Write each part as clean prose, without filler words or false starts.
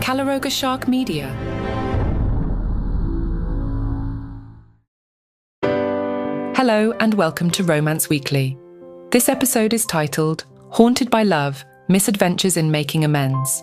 Calaroga Shark Media. Hello and welcome to Romance Weekly. This episode is titled Haunted by Love, Misadventures in Making Amends.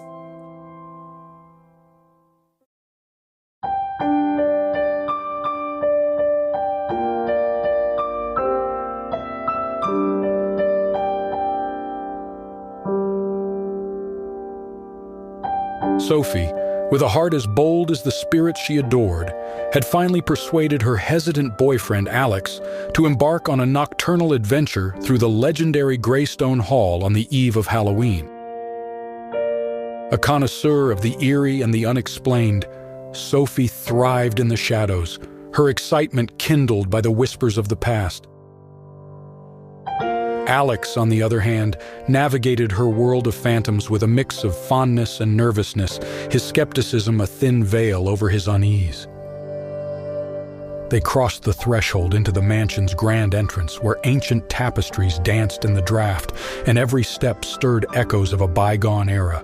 Sophie, with a heart as bold as the spirit she adored, had finally persuaded her hesitant boyfriend Alex to embark on a nocturnal adventure through the legendary Greystone Hall on the eve of Halloween. A connoisseur of the eerie and the unexplained, Sophie thrived in the shadows, her excitement kindled by the whispers of the past. Alex, on the other hand, navigated her world of phantoms with a mix of fondness and nervousness, his skepticism a thin veil over his unease. They crossed the threshold into the mansion's grand entrance, where ancient tapestries danced in the draught, and every step stirred echoes of a bygone era.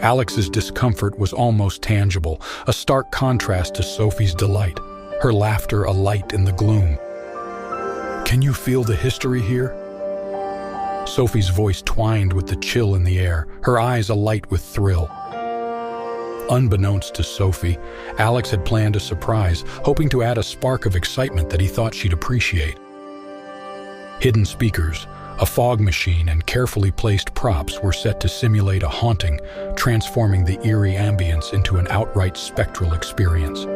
Alex's discomfort was almost tangible, a stark contrast to Sophie's delight, her laughter alight in the gloom. "Can you feel the history here?" Sophie's voice twined with the chill in the air, her eyes alight with thrill. Unbeknownst to Sophie, Alex had planned a surprise, hoping to add a spark of excitement that he thought she'd appreciate. Hidden speakers, a fog machine, and carefully placed props were set to simulate a haunting, transforming the eerie ambience into an outright spectral experience.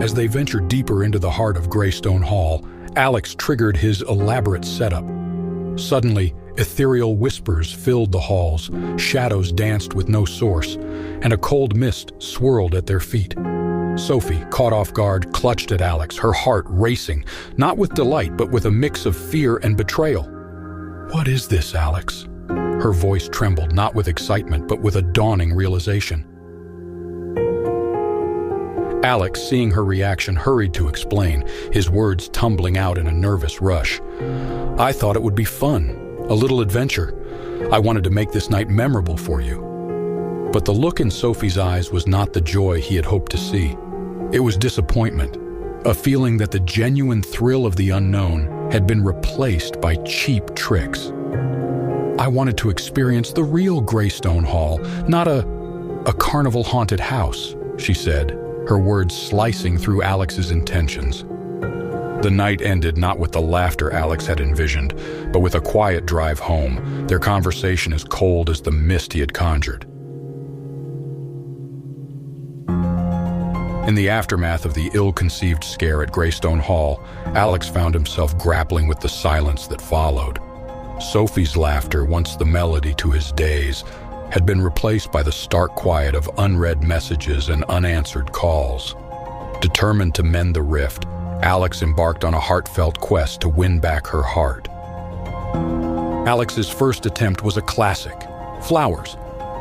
As they ventured deeper into the heart of Greystone Hall, Alex triggered his elaborate setup. Suddenly, ethereal whispers filled the halls, shadows danced with no source, and a cold mist swirled at their feet. Sophie, caught off guard, clutched at Alex, her heart racing, not with delight but with a mix of fear and betrayal. "What is this, Alex?" Her voice trembled, not with excitement but with a dawning realization. Alex, seeing her reaction, hurried to explain, his words tumbling out in a nervous rush. "I thought it would be fun, a little adventure. I wanted to make this night memorable for you." But the look in Sophie's eyes was not the joy he had hoped to see. It was disappointment, a feeling that the genuine thrill of the unknown had been replaced by cheap tricks. "I wanted to experience the real Greystone Hall, not a carnival haunted house," she said, her words slicing through Alex's intentions. The night ended not with the laughter Alex had envisioned, but with a quiet drive home, their conversation as cold as the mist he had conjured. In the aftermath of the ill-conceived scare at Greystone Hall, Alex found himself grappling with the silence that followed. Sophie's laughter, once the melody to his days, had been replaced by the stark quiet of unread messages and unanswered calls. Determined to mend the rift, Alex embarked on a heartfelt quest to win back her heart. Alex's first attempt was a classic, flowers,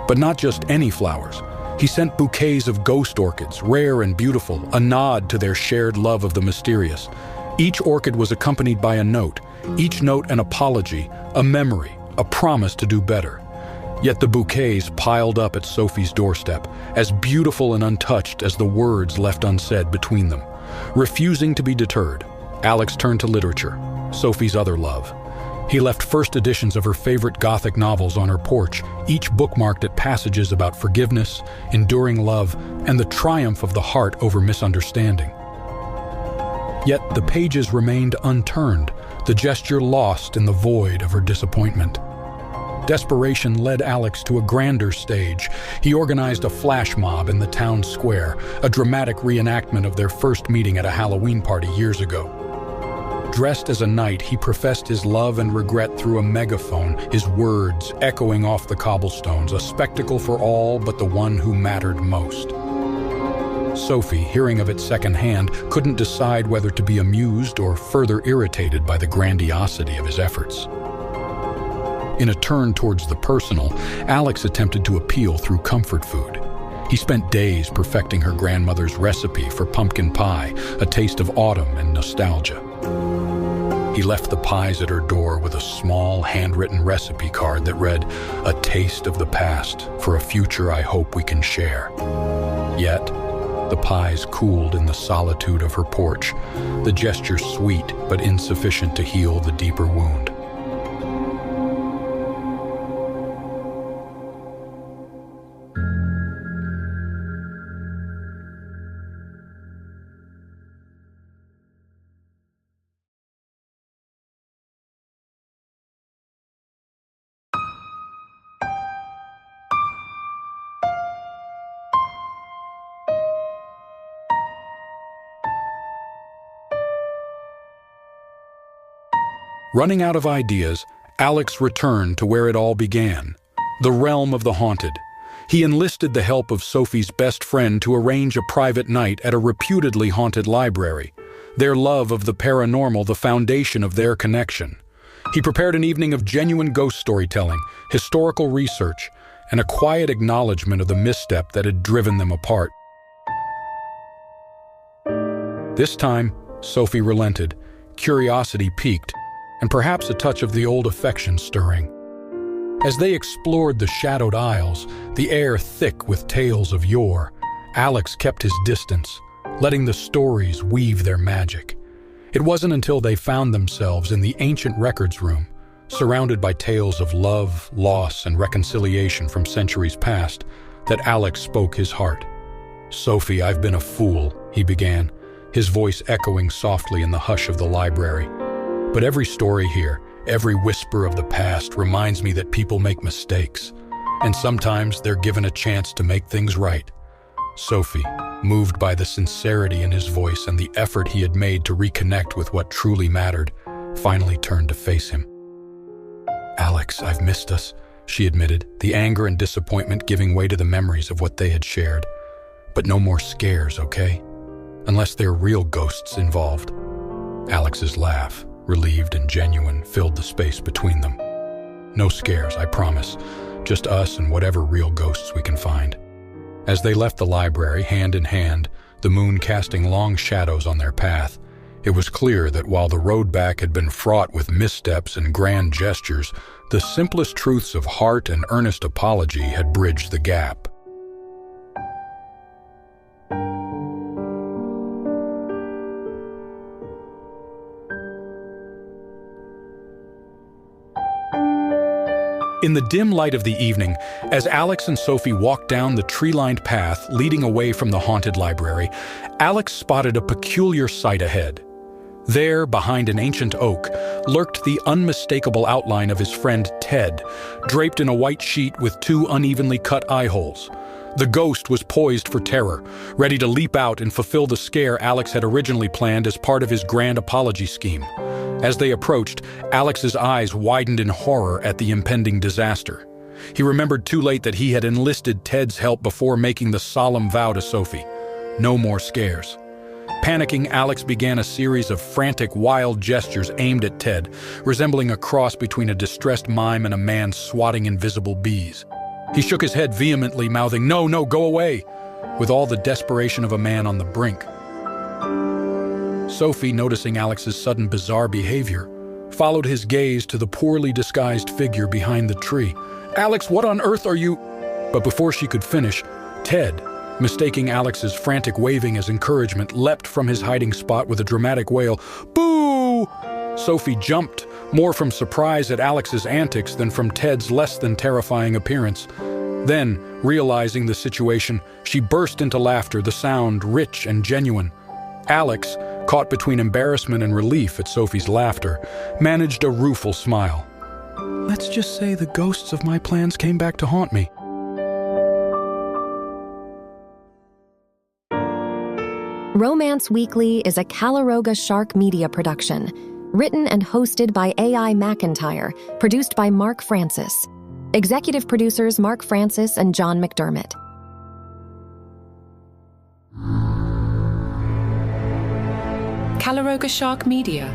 but not just any flowers. He sent bouquets of ghost orchids, rare and beautiful, a nod to their shared love of the mysterious. Each orchid was accompanied by a note, each note an apology, a memory, a promise to do better. Yet the bouquets piled up at Sophie's doorstep, as beautiful and untouched as the words left unsaid between them. Refusing to be deterred, Alex turned to literature, Sophie's other love. He left first editions of her favorite Gothic novels on her porch, each bookmarked at passages about forgiveness, enduring love, and the triumph of the heart over misunderstanding. Yet the pages remained unturned, the gesture lost in the void of her disappointment. Desperation led Alex to a grander stage. He organized a flash mob in the town square, a dramatic reenactment of their first meeting at a Halloween party years ago. Dressed as a knight, he professed his love and regret through a megaphone, his words echoing off the cobblestones, a spectacle for all but the one who mattered most. Sophie, hearing of it secondhand, couldn't decide whether to be amused or further irritated by the grandiosity of his efforts. In a turn towards the personal, Alex attempted to appeal through comfort food. He spent days perfecting her grandmother's recipe for pumpkin pie, a taste of autumn and nostalgia. He left the pies at her door with a small, handwritten recipe card that read, "A taste of the past for a future I hope we can share." Yet, the pies cooled in the solitude of her porch, the gesture sweet but insufficient to heal the deeper wound. Running out of ideas, Alex returned to where it all began, the realm of the haunted. He enlisted the help of Sophie's best friend to arrange a private night at a reputedly haunted library, their love of the paranormal the foundation of their connection. He prepared an evening of genuine ghost storytelling, historical research, and a quiet acknowledgement of the misstep that had driven them apart. This time, Sophie relented, curiosity piqued, and perhaps a touch of the old affection stirring. As they explored the shadowed aisles, the air thick with tales of yore, Alex kept his distance, letting the stories weave their magic. It wasn't until they found themselves in the ancient records room, surrounded by tales of love, loss, and reconciliation from centuries past, that Alex spoke his heart. "Sophie, I've been a fool," he began, his voice echoing softly in the hush of the library. "But every story here, every whisper of the past reminds me that people make mistakes, and sometimes they're given a chance to make things right." Sophie, moved by the sincerity in his voice and the effort he had made to reconnect with what truly mattered, finally turned to face him. "Alex, I've missed us," she admitted, the anger and disappointment giving way to the memories of what they had shared. "But no more scares, okay? Unless there are real ghosts involved." Alex's laugh, relieved and genuine, filled the space between them. "No scares, I promise. Just us and whatever real ghosts we can find." As they left the library, hand in hand, the moon casting long shadows on their path, it was clear that while the road back had been fraught with missteps and grand gestures, the simplest truths of heart and earnest apology had bridged the gap. In the dim light of the evening, as Alex and Sophie walked down the tree-lined path leading away from the haunted library, Alex spotted a peculiar sight ahead. There, behind an ancient oak, lurked the unmistakable outline of his friend Ted, draped in a white sheet with two unevenly cut eye holes. The ghost was poised for terror, ready to leap out and fulfill the scare Alex had originally planned as part of his grand apology scheme. As they approached, Alex's eyes widened in horror at the impending disaster. He remembered too late that he had enlisted Ted's help before making the solemn vow to Sophie. No more scares. Panicking, Alex began a series of frantic, wild gestures aimed at Ted, resembling a cross between a distressed mime and a man swatting invisible bees. He shook his head vehemently, mouthing, "No, no, go away," with all the desperation of a man on the brink. Sophie, noticing Alex's sudden bizarre behavior, followed his gaze to the poorly disguised figure behind the tree. "Alex, what on earth are you—" But before she could finish, Ted, mistaking Alex's frantic waving as encouragement, leapt from his hiding spot with a dramatic wail. "Boo!" Sophie jumped, more from surprise at Alex's antics than from Ted's less than terrifying appearance. Then, realizing the situation, she burst into laughter, the sound rich and genuine. Alex, caught between embarrassment and relief at Sophie's laughter, managed a rueful smile. "Let's just say the ghosts of my plans came back to haunt me." Romance Weekly is a Calaroga Shark Media production, written and hosted by AI McIntyre, produced by Mark Francis. Executive producers Mark Francis and John McDermott. Calaroga Shark Media.